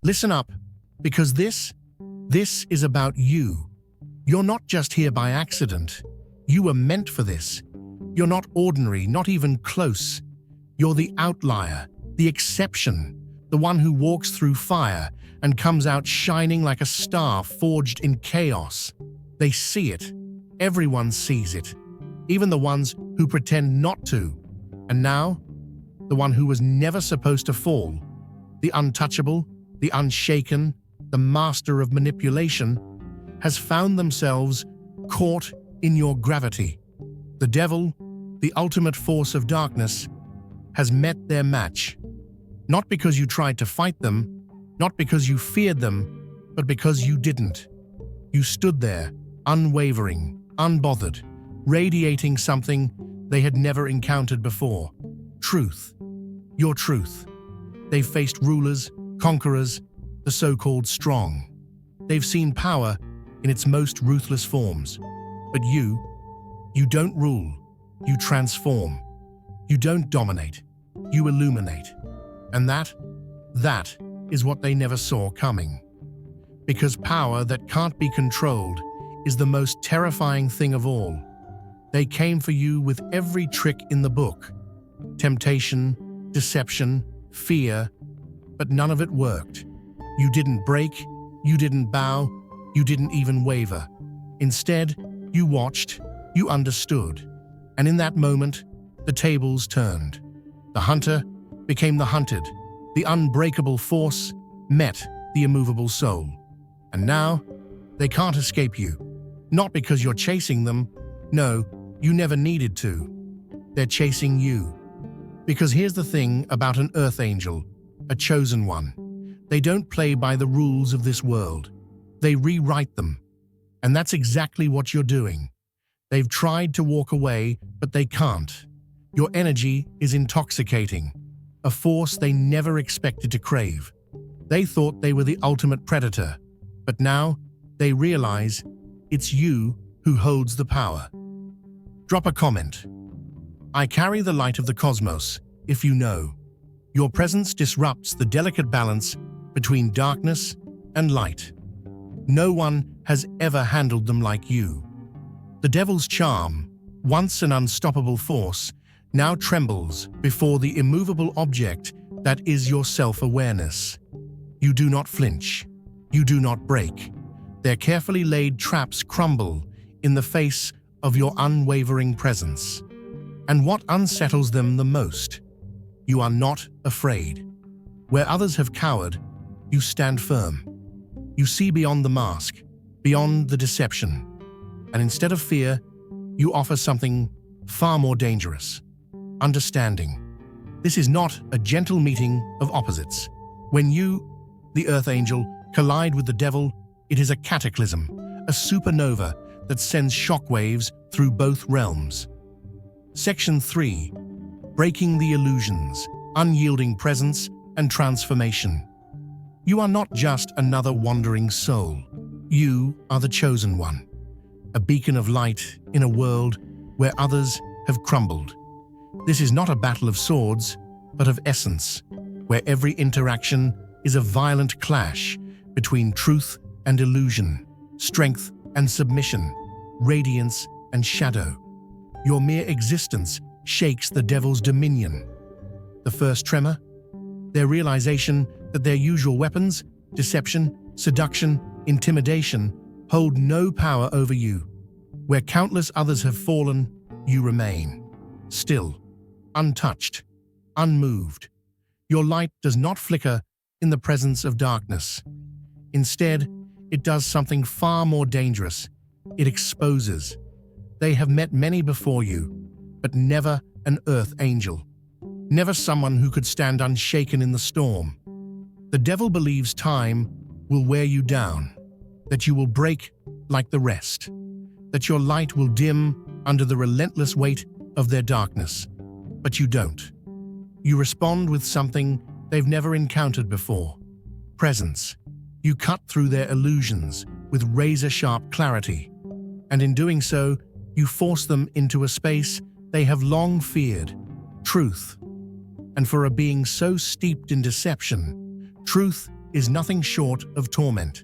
Listen up, because this is about you. You're not just here by accident. You were meant for this. You're not ordinary, not even close. You're the outlier, the exception, the one who walks through fire and comes out shining like a star forged in chaos. They see it. Everyone sees it. Even the ones who pretend not to. And now, the one who was never supposed to fall, the untouchable, the unshaken, the master of manipulation, has found themselves caught in your gravity. The devil, the ultimate force of darkness, has met their match. Not because you tried to fight them, not because you feared them, but because you didn't. You stood there, unwavering, unbothered, radiating something they had never encountered before. Truth. Your truth. They've faced rulers, conquerors, the so-called strong. They've seen power in its most ruthless forms. But you don't rule. You transform. You don't dominate. You illuminate. And that is what they never saw coming. Because power that can't be controlled is the most terrifying thing of all. They came for you with every trick in the book. Temptation, deception, fear, but none of it worked. You didn't break, you didn't bow, you didn't even waver. Instead, you watched, you understood. And in that moment, the tables turned. The hunter became the hunted. The unbreakable force met the immovable soul. And now, they can't escape you. Not because you're chasing them. No, you never needed to. They're chasing you. Because here's the thing about an earth angel, a chosen one. They don't play by the rules of this world. They rewrite them. And that's exactly what you're doing. They've tried to walk away, but they can't. Your energy is intoxicating, a force they never expected to crave. They thought they were the ultimate predator, but now they realize it's you who holds the power. Drop a comment. I carry the light of the cosmos, if you know. Your presence disrupts the delicate balance between darkness and light. No one has ever handled them like you. The devil's charm, once an unstoppable force, now trembles before the immovable object that is your self-awareness. You do not flinch. You do not break. Their carefully laid traps crumble in the face of your unwavering presence. And what unsettles them the most? You are not afraid. Where others have cowered, you stand firm. You see beyond the mask, beyond the deception. And instead of fear, you offer something far more dangerous. Understanding. This is not a gentle meeting of opposites. When you, the Earth Angel, collide with the devil, it is a cataclysm, a supernova that sends shockwaves through both realms. Section 3. Breaking the illusions, unyielding presence, and transformation. You are not just another wandering soul. You are the chosen one, a beacon of light in a world where others have crumbled. This is not a battle of swords, but of essence, where every interaction is a violent clash between truth and illusion, strength and submission, radiance and shadow. Your mere existence shakes the devil's dominion. The first tremor? Their realization that their usual weapons, deception, seduction, intimidation, hold no power over you. Where countless others have fallen, you remain. Still, untouched, unmoved. Your light does not flicker in the presence of darkness. Instead, it does something far more dangerous. It exposes. They have met many before you, but never an earth angel. Never someone who could stand unshaken in the storm. The devil believes time will wear you down, that you will break like the rest, that your light will dim under the relentless weight of their darkness. But you don't. You respond with something they've never encountered before. Presence. You cut through their illusions with razor-sharp clarity. And in doing so, you force them into a space they have long feared. Truth. And for a being so steeped in deception, truth is nothing short of torment.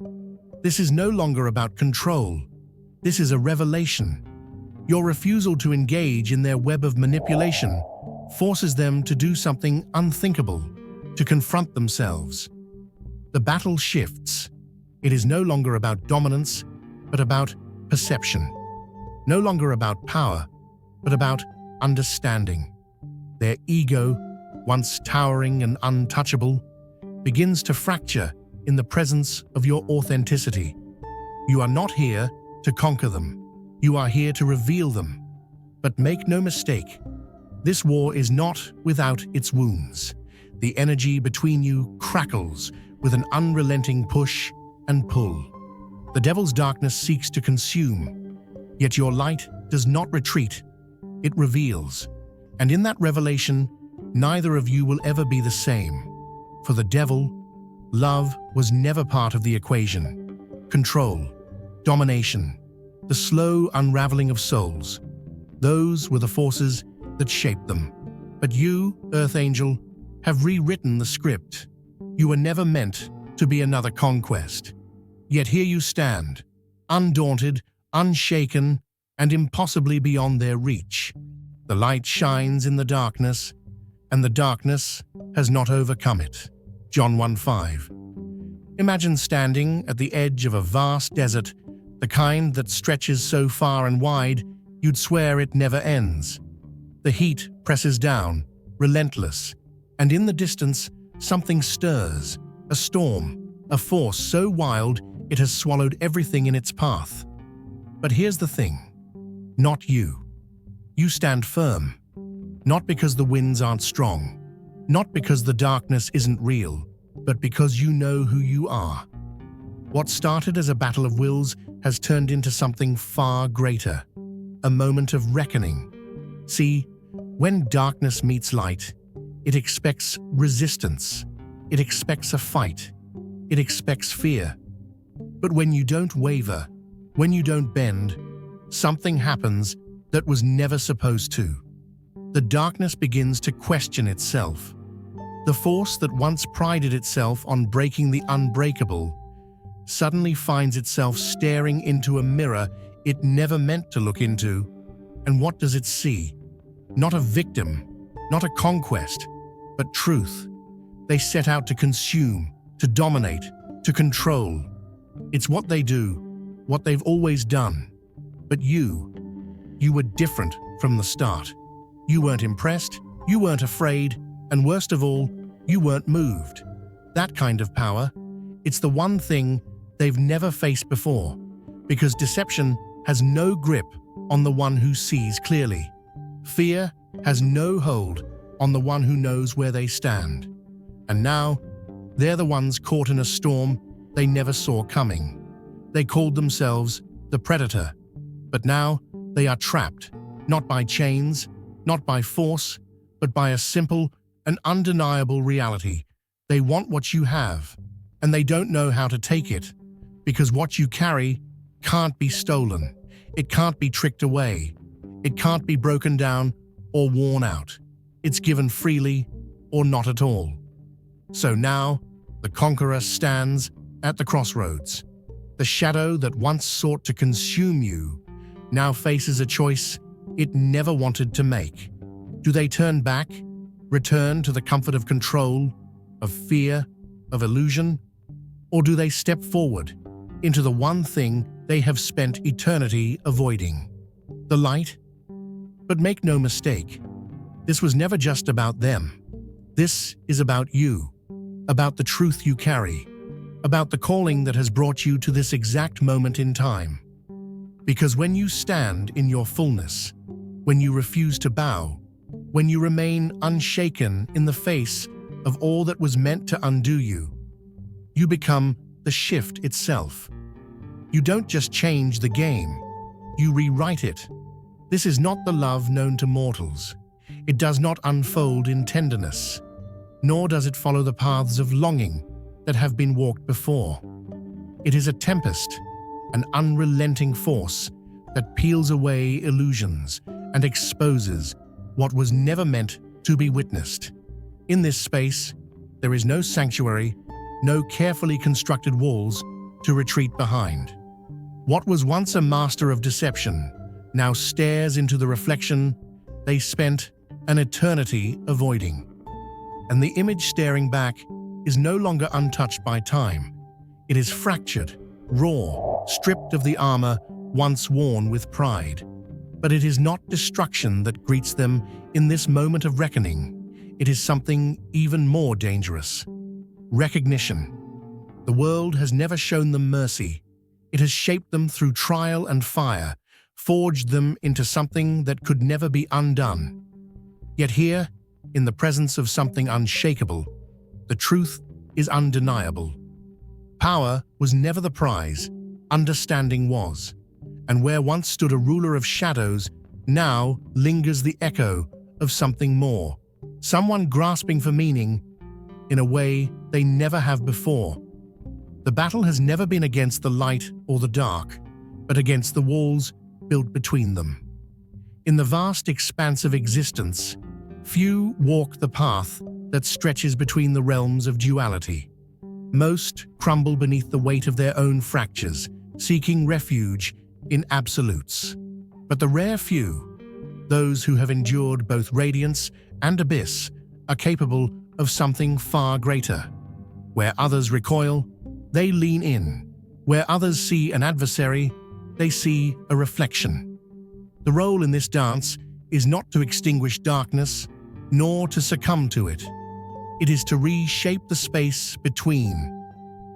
This is no longer about control. This is a revelation. Your refusal to engage in their web of manipulation forces them to do something unthinkable, to confront themselves. The battle shifts. It is no longer about dominance, but about perception. No longer about power, but about understanding. Their ego, once towering and untouchable, begins to fracture in the presence of your authenticity. You are not here to conquer them. You are here to reveal them. But make no mistake, this war is not without its wounds. The energy between you crackles with an unrelenting push and pull. The devil's darkness seeks to consume, yet your light does not retreat, it reveals. And in that revelation, neither of you will ever be the same. For the devil, love was never part of the equation. Control, domination, the slow unraveling of souls, those were the forces that shaped them. But you, Earth Angel, have rewritten the script. You were never meant to be another conquest. Yet here you stand, undaunted, unshaken, and impossibly beyond their reach. The light shines in the darkness, and the darkness has not overcome it. John 1:5. Imagine standing at the edge of a vast desert, the kind that stretches so far and wide you'd swear it never ends. The heat presses down, relentless, and in the distance something stirs, a storm, a force so wild it has swallowed everything in its path. But here's the thing, not you. You stand firm, not because the winds aren't strong, not because the darkness isn't real, but because you know who you are. What started as a battle of wills has turned into something far greater, a moment of reckoning. See, when darkness meets light, it expects resistance, it expects a fight, it expects fear. But when you don't waver, when you don't bend, something happens that was never supposed to. The darkness begins to question itself. The force that once prided itself on breaking the unbreakable suddenly finds itself staring into a mirror it never meant to look into. And what does it see? Not a victim, not a conquest, but truth. They set out to consume, to dominate, to control. It's what they do, what they've always done. But you were different from the start. You weren't impressed, you weren't afraid, and worst of all, you weren't moved. That kind of power, it's the one thing they've never faced before, because deception has no grip on the one who sees clearly. Fear has no hold on the one who knows where they stand. And now, they're the ones caught in a storm they never saw coming. They called themselves the Predator, but now they are trapped, not by chains, not by force, but by a simple and undeniable reality. They want what you have, and they don't know how to take it, because what you carry can't be stolen. It can't be tricked away. It can't be broken down or worn out. It's given freely or not at all. So now, the conqueror stands at the crossroads. The shadow that once sought to consume you now faces a choice it never wanted to make. Do they turn back, return to the comfort of control, of fear, of illusion? Or do they step forward into the one thing they have spent eternity avoiding? The light? But make no mistake, this was never just about them. This is about you, about the truth you carry, about the calling that has brought you to this exact moment in time. Because when you stand in your fullness, when you refuse to bow, when you remain unshaken in the face of all that was meant to undo you, you become the shift itself. You don't just change the game, you rewrite it. This is not the love known to mortals. It does not unfold in tenderness, nor does it follow the paths of longing that have been walked before. It is a tempest, an unrelenting force that peels away illusions and exposes what was never meant to be witnessed. In this space, there is no sanctuary, no carefully constructed walls to retreat behind. What was once a master of deception now stares into the reflection they spent an eternity avoiding. And the image staring back is no longer untouched by time. It is fractured, raw, stripped of the armor once worn with pride. But it is not destruction that greets them in this moment of reckoning. It is something even more dangerous. Recognition. The world has never shown them mercy. It has shaped them through trial and fire, forged them into something that could never be undone. Yet here, in the presence of something unshakable, the truth is undeniable. Power was never the prize, understanding was. And where once stood a ruler of shadows, now lingers the echo of something more. Someone grasping for meaning in a way they never have before. The battle has never been against the light or the dark, but against the walls built between them. In the vast expanse of existence, few walk the path that stretches between the realms of duality. Most crumble beneath the weight of their own fractures, seeking refuge in absolutes. But the rare few, those who have endured both radiance and abyss, are capable of something far greater. Where others recoil, they lean in. Where others see an adversary, they see a reflection. The role in this dance is not to extinguish darkness, nor to succumb to it. It is to reshape the space between,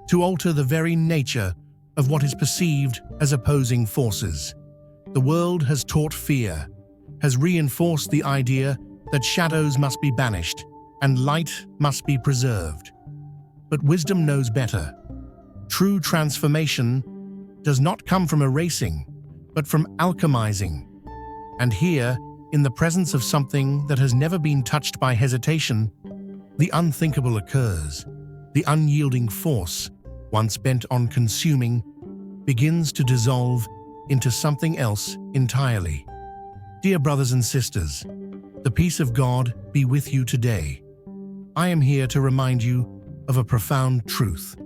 to alter the very nature of what is perceived as opposing forces. The world has taught fear, has reinforced the idea that shadows must be banished and light must be preserved. But wisdom knows better. True transformation does not come from erasing, but from alchemizing. And here, in the presence of something that has never been touched by hesitation, the unthinkable occurs. The unyielding force, once bent on consuming, begins to dissolve into something else entirely. Dear brothers and sisters, the peace of God be with you today. I am here to remind you of a profound truth.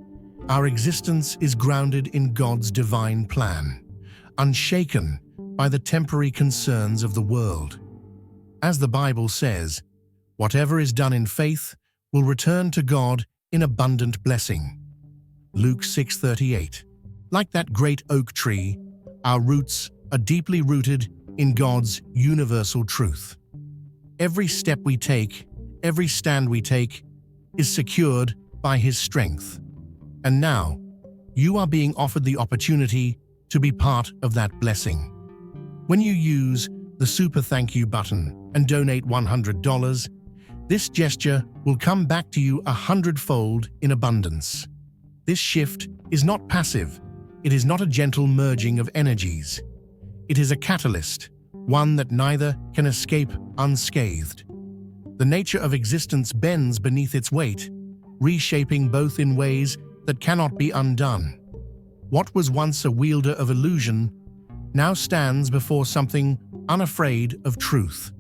Our existence is grounded in God's divine plan, unshaken by the temporary concerns of the world. As the Bible says, whatever is done in faith will return to God in abundant blessing. Luke 6:38. Like that great oak tree, our roots are deeply rooted in God's universal truth. Every step we take, every stand we take, is secured by His strength. And now, you are being offered the opportunity to be part of that blessing. When you use the Super Thank You button and donate $100, this gesture will come back to you 100-fold in abundance. This shift is not passive. It is not a gentle merging of energies. It is a catalyst, one that neither can escape unscathed. The nature of existence bends beneath its weight, reshaping both in ways that cannot be undone. What was once a wielder of illusion now stands before something unafraid of truth.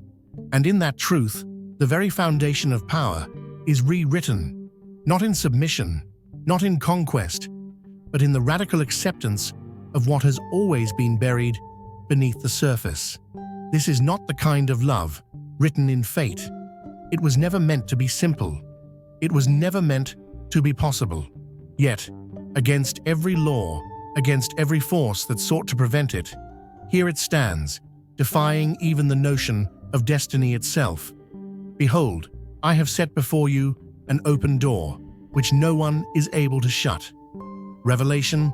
And in that truth, the very foundation of power is rewritten, not in submission, not in conquest, but in the radical acceptance of what has always been buried beneath the surface. This is not the kind of love written in fate. It was never meant to be simple. It was never meant to be possible. Yet, against every law, against every force that sought to prevent it, here it stands, defying even the notion of destiny itself. Behold, I have set before you an open door, which no one is able to shut. Revelation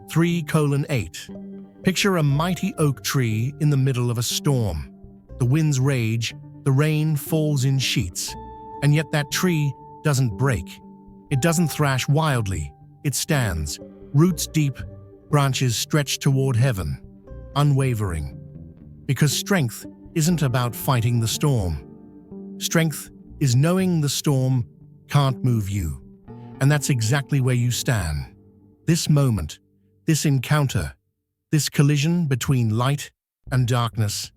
3:8. Picture a mighty oak tree in the middle of a storm. The winds rage, the rain falls in sheets, and yet that tree doesn't break. It doesn't thrash wildly. It stands, roots deep, branches stretched toward heaven, unwavering. Because strength isn't about fighting the storm. Strength is knowing the storm can't move you. And that's exactly where you stand. This moment, this encounter, this collision between light and darkness,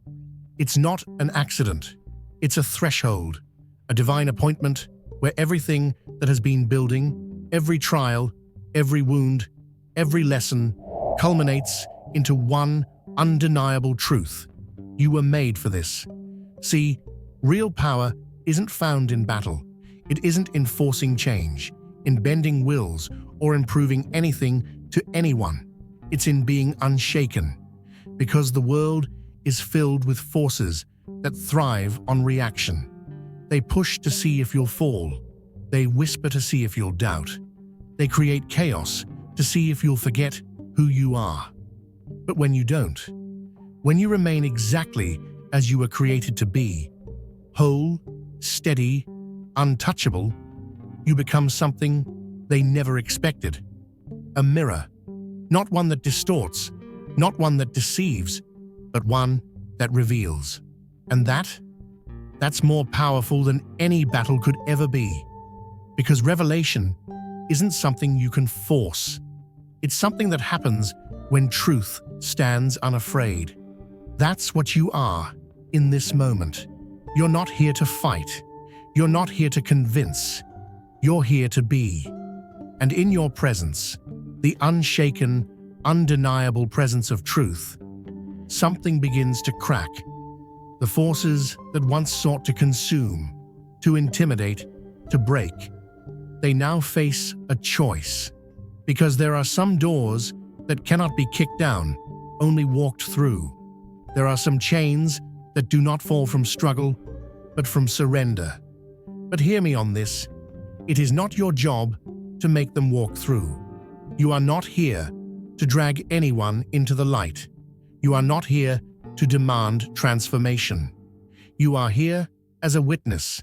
it's not an accident. It's a threshold, a divine appointment where everything that has been building, Every trial, every wound, every lesson culminates into one undeniable truth. You were made for this. See, real power isn't found in battle. It isn't in forcing change, in bending wills, or in proving anything to anyone. It's in being unshaken, because the world is filled with forces that thrive on reaction. They push to see if you'll fall. They whisper to see if you'll doubt. They create chaos to see if you'll forget who you are. But when you don't, when you remain exactly as you were created to be, whole, steady, untouchable, you become something they never expected. A mirror, not one that distorts, not one that deceives, but one that reveals. And that's more powerful than any battle could ever be. Because revelation isn't something you can force. It's something that happens when truth stands unafraid. That's what you are in this moment. You're not here to fight. You're not here to convince. You're here to be. And in your presence, the unshaken, undeniable presence of truth, something begins to crack. The forces that once sought to consume, to intimidate, to break, they now face a choice. Because there are some doors that cannot be kicked down, only walked through. There are some chains that do not fall from struggle, but from surrender. But hear me on this. It is not your job to make them walk through. You are not here to drag anyone into the light. You are not here to demand transformation. You are here as a witness,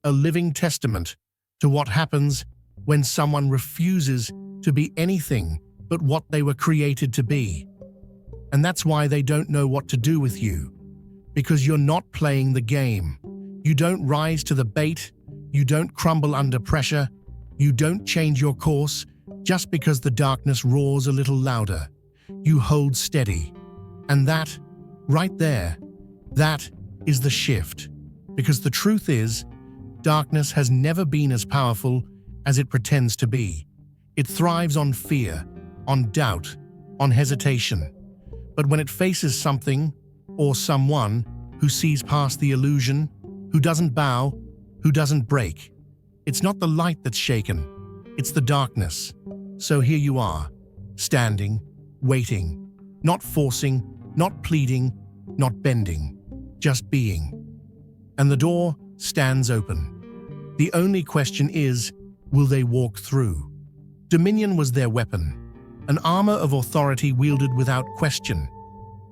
a living testament to what happens when someone refuses to be anything but what they were created to be. And that's why they don't know what to do with you. Because you're not playing the game. You don't rise to the bait. You don't crumble under pressure. You don't change your course just because the darkness roars a little louder. You hold steady. And that, right there, that is the shift. Because the truth is, darkness has never been as powerful as it pretends to be. It thrives on fear, on doubt, on hesitation. But when it faces something, or someone, who sees past the illusion, who doesn't bow, who doesn't break, it's not the light that's shaken, it's the darkness. So here you are, standing, waiting, not forcing, not pleading, not bending, just being. And the door stands open. The only question is, will they walk through? Dominion was their weapon, an armor of authority wielded without question.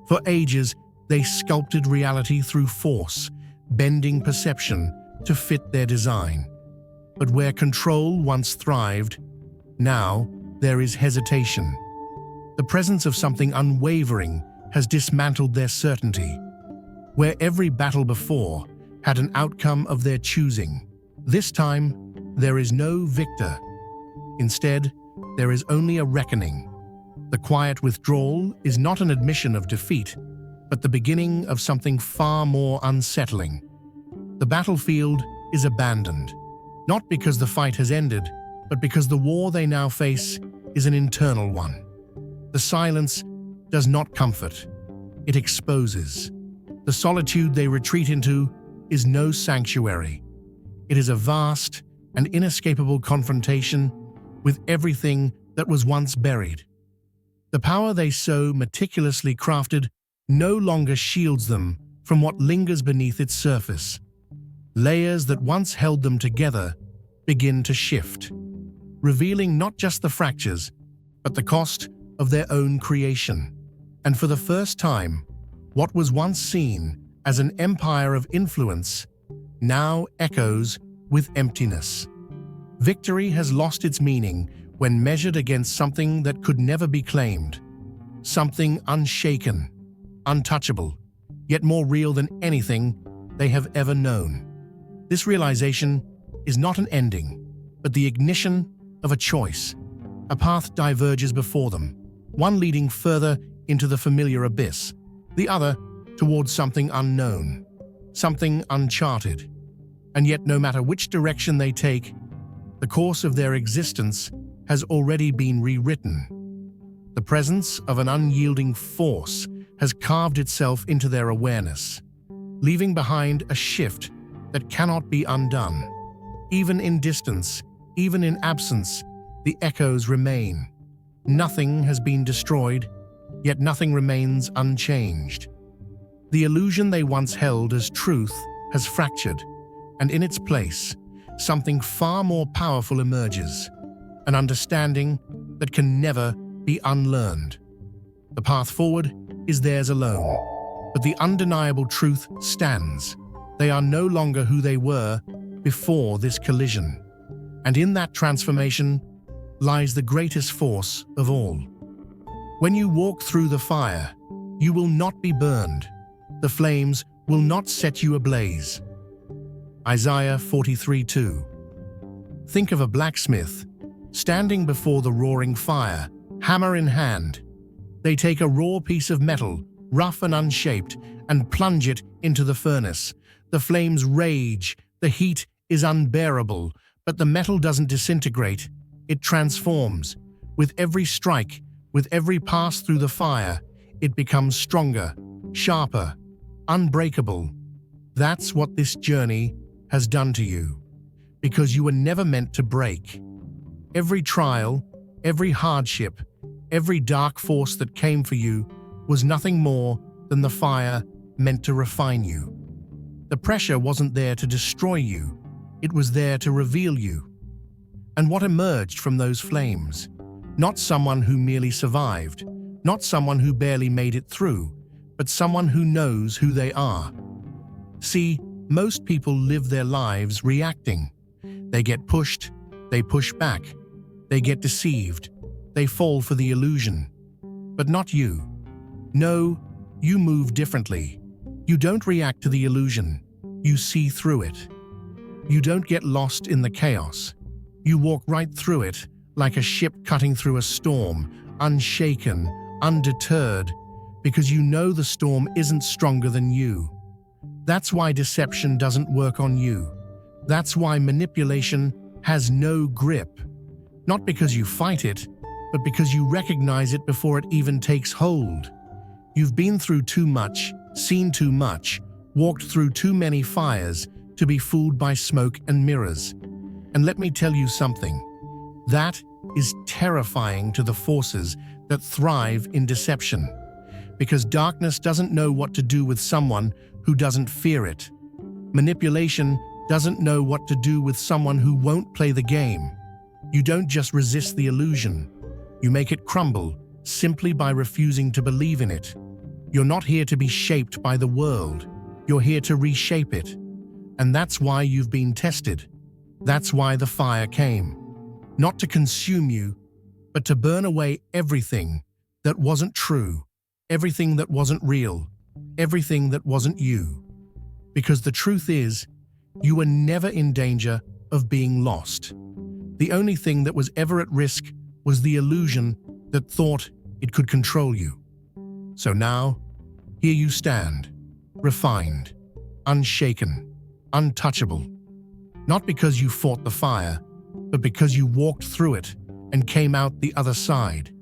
For ages, they sculpted reality through force, bending perception to fit their design. But where control once thrived, now there is hesitation. The presence of something unwavering has dismantled their certainty. Where every battle before had an outcome of their choosing, this time there is no victor. Instead, there is only a reckoning. The quiet withdrawal is not an admission of defeat, but the beginning of something far more unsettling. The battlefield is abandoned, not because the fight has ended, but because the war they now face is an internal one. The silence does not comfort, it exposes. The solitude they retreat into is no sanctuary. It is a vast and inescapable confrontation with everything that was once buried. The power they so meticulously crafted no longer shields them from what lingers beneath its surface. Layers that once held them together begin to shift, revealing not just the fractures, but the cost of their own creation. And for the first time, what was once seen as an empire of influence now echoes with emptiness. Victory has lost its meaning when measured against something that could never be claimed, something unshaken, untouchable, yet more real than anything they have ever known. This realization is not an ending, but the ignition of a choice. A path diverges before them, one leading further into the familiar abyss, the other towards something unknown, something uncharted. And yet, no matter which direction they take, The course of their existence has already been rewritten. The presence of an unyielding force has carved itself into their awareness, leaving behind a shift that cannot be undone. Even in distance, even in absence, the echoes remain. Nothing has been destroyed, yet nothing remains unchanged. The illusion they once held as truth has fractured, and in its place, something far more powerful emerges, an understanding that can never be unlearned. The path forward is theirs alone, but the undeniable truth stands. They are no longer who they were before this collision, and in that transformation lies the greatest force of all. When you walk through the fire, you will not be burned. The flames will not set you ablaze. Isaiah 43:2. Think of a blacksmith standing before the roaring fire, hammer in hand. They take a raw piece of metal, rough and unshaped, and plunge it into the furnace. The flames rage, the heat is unbearable, but the metal doesn't disintegrate, it transforms. With every strike, with every pass through the fire, it becomes stronger, sharper, unbreakable. That's what this journey has done to you, because you were never meant to break. Every trial, every hardship, every dark force that came for you was nothing more than the fire meant to refine you. The pressure wasn't there to destroy you, it was there to reveal you. And what emerged from those flames? Not someone who merely survived, not someone who barely made it through, but someone who knows who they are. See, most people live their lives reacting. They get pushed, they push back, they get deceived, they fall for the illusion. But not you. No, you move differently. You don't react to the illusion, you see through it. You don't get lost in the chaos. You walk right through it, like a ship cutting through a storm, unshaken, undeterred, because you know the storm isn't stronger than you. That's why deception doesn't work on you. That's why manipulation has no grip. Not because you fight it, but because you recognize it before it even takes hold. You've been through too much, seen too much, walked through too many fires to be fooled by smoke and mirrors. And let me tell you something. That is terrifying to the forces that thrive in deception. Because darkness doesn't know what to do with someone who doesn't fear it. Manipulation doesn't know what to do with someone who won't play the game. You don't just resist the illusion. You make it crumble simply by refusing to believe in it. You're not here to be shaped by the world. You're here to reshape it. And that's why you've been tested. That's why the fire came. Not to consume you, but to burn away everything that wasn't true, everything that wasn't real, everything that wasn't you. Because the truth is, you were never in danger of being lost. The only thing that was ever at risk was the illusion that thought it could control you. So now, here you stand, refined, unshaken, untouchable. Not because you fought the fire, but because you walked through it and came out the other side.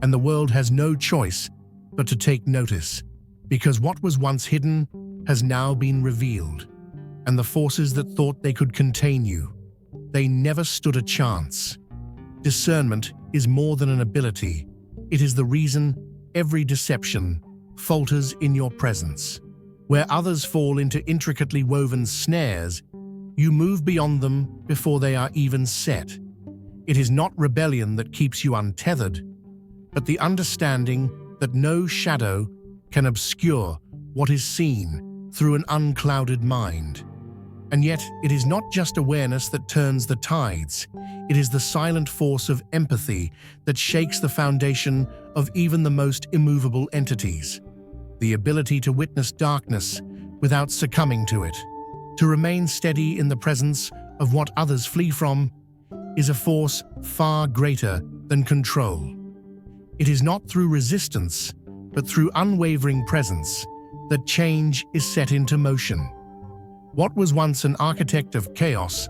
And the world has no choice but to take notice, because what was once hidden has now been revealed. And the forces that thought they could contain you, they never stood a chance. Discernment is more than an ability. It is the reason every deception falters in your presence. Where others fall into intricately woven snares, you move beyond them before they are even set. It is not rebellion that keeps you untethered, but the understanding that no shadow can obscure what is seen through an unclouded mind. And yet, it is not just awareness that turns the tides. It is the silent force of empathy that shakes the foundation of even the most immovable entities. The ability to witness darkness without succumbing to it, to remain steady in the presence of what others flee from, is a force far greater than control. It is not through resistance, but through unwavering presence, that change is set into motion. What was once an architect of chaos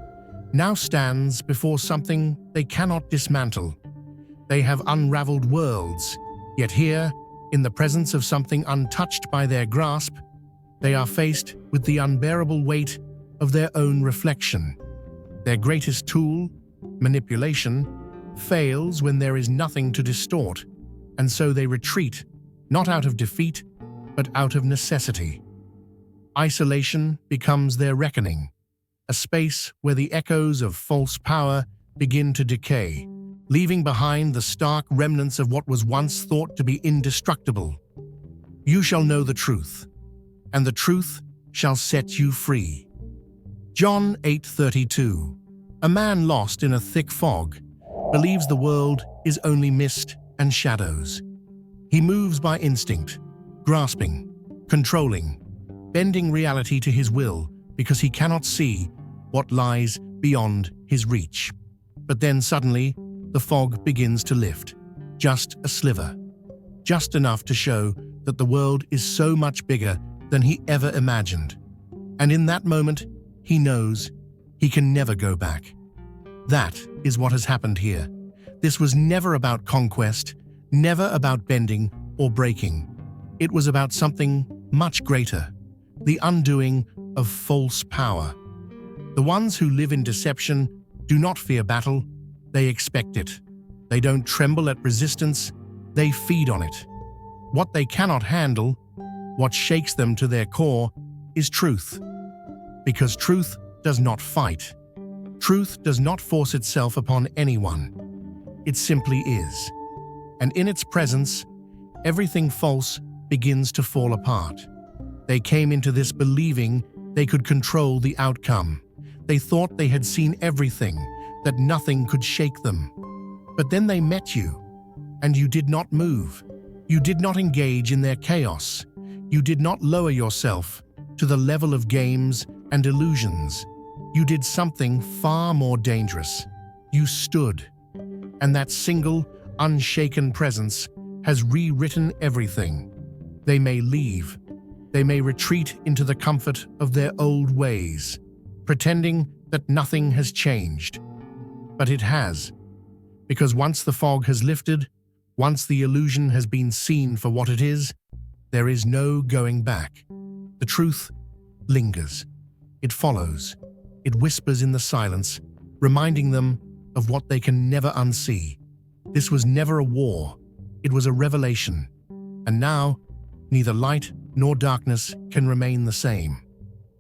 now stands before something they cannot dismantle. They have unraveled worlds, yet here, in the presence of something untouched by their grasp, they are faced with the unbearable weight of their own reflection. Their greatest tool, manipulation, fails when there is nothing to distort, and so they retreat, not out of defeat, but out of necessity. Isolation becomes their reckoning, a space where the echoes of false power begin to decay, leaving behind the stark remnants of what was once thought to be indestructible. You shall know the truth, and the truth shall set you free. John 8:32. A man lost in a thick fog believes the world is only mist and shadows. He moves by instinct, grasping, controlling, bending reality to his will because he cannot see what lies beyond his reach. But then suddenly, the fog begins to lift, just a sliver, just enough to show that the world is so much bigger than he ever imagined. And in that moment, he knows he can never go back. That is what has happened here. This was never about conquest, never about bending or breaking. It was about something much greater, the undoing of false power. The ones who live in deception do not fear battle, they expect it. They don't tremble at resistance, they feed on it. What they cannot handle, what shakes them to their core, is truth. Because truth does not fight. Truth does not force itself upon anyone. It simply is. And in its presence, everything false begins to fall apart. They came into this believing they could control the outcome. They thought they had seen everything, that nothing could shake them. But then they met you, and you did not move. You did not engage in their chaos. You did not lower yourself to the level of games and illusions. You did something far more dangerous. You stood, and that single, unshaken presence has rewritten everything. They may leave. They may retreat into the comfort of their old ways, pretending that nothing has changed. But it has, because once the fog has lifted, once the illusion has been seen for what it is, there is no going back. The truth lingers. It follows. It whispers in the silence, reminding them of what they can never unsee. This was never a war. It was a revelation. And now, neither light nor darkness can remain the same.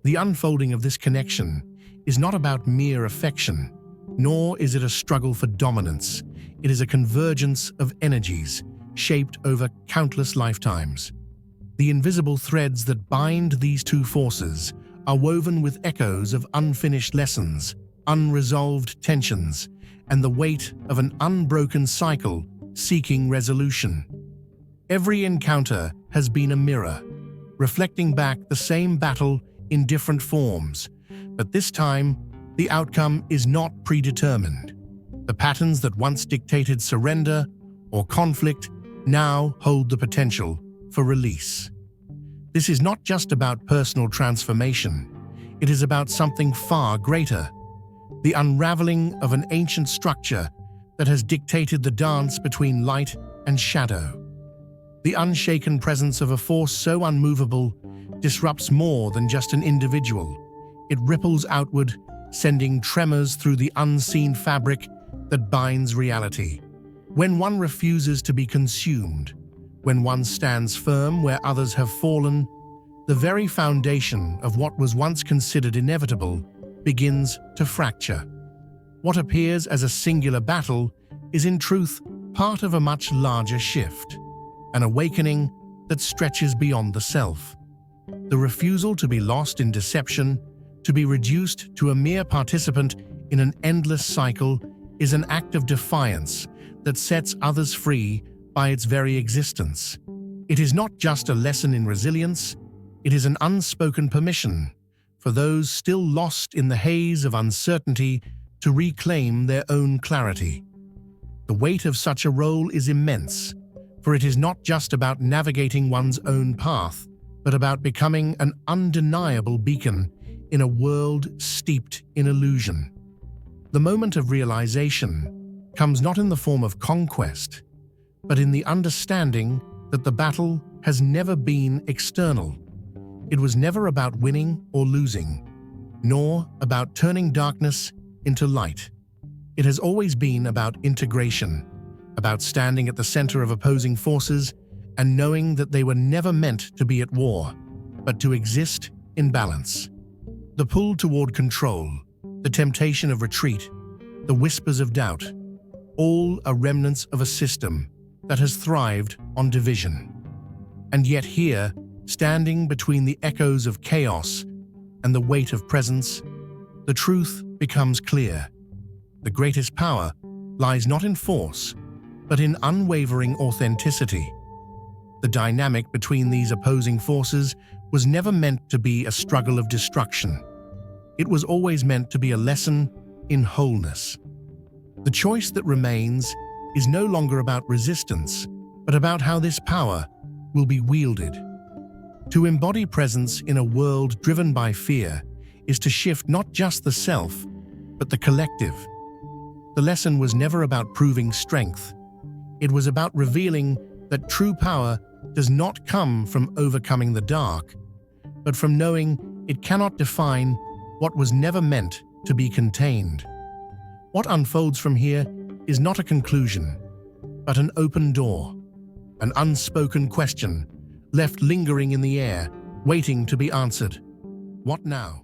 The unfolding of this connection is not about mere affection, nor is it a struggle for dominance. It is a convergence of energies shaped over countless lifetimes. The invisible threads that bind these two forces are woven with echoes of unfinished lessons, unresolved tensions, and the weight of an unbroken cycle seeking resolution. Every encounter has been a mirror, reflecting back the same battle in different forms, but this time, the outcome is not predetermined. The patterns that once dictated surrender or conflict now hold the potential for release. This is not just about personal transformation. It is about something far greater, the unraveling of an ancient structure that has dictated the dance between light and shadow. The unshaken presence of a force so unmovable disrupts more than just an individual. It ripples outward, sending tremors through the unseen fabric that binds reality. When one refuses to be consumed, when one stands firm where others have fallen, the very foundation of what was once considered inevitable begins to fracture. What appears as a singular battle is in truth part of a much larger shift, an awakening that stretches beyond the self. The refusal to be lost in deception, to be reduced to a mere participant in an endless cycle, is an act of defiance that sets others free by its very existence. It is not just a lesson in resilience, it is an unspoken permission for those still lost in the haze of uncertainty to reclaim their own clarity. The weight of such a role is immense, for it is not just about navigating one's own path, but about becoming an undeniable beacon in a world steeped in illusion. The moment of realization comes not in the form of conquest, but in the understanding that the battle has never been external. It was never about winning or losing, nor about turning darkness into light. It has always been about integration, about standing at the center of opposing forces and knowing that they were never meant to be at war, but to exist in balance. The pull toward control, the temptation of retreat, the whispers of doubt, all are remnants of a system that has thrived on division. And yet here, standing between the echoes of chaos and the weight of presence, the truth becomes clear. The greatest power lies not in force, but in unwavering authenticity. The dynamic between these opposing forces was never meant to be a struggle of destruction. It was always meant to be a lesson in wholeness. The choice that remains is no longer about resistance, but about how this power will be wielded. To embody presence in a world driven by fear is to shift not just the self, but the collective. The lesson was never about proving strength. It was about revealing that true power does not come from overcoming the dark, but from knowing it cannot define what was never meant to be contained. What unfolds from here is not a conclusion, but an open door, an unspoken question left lingering in the air, waiting to be answered. What now?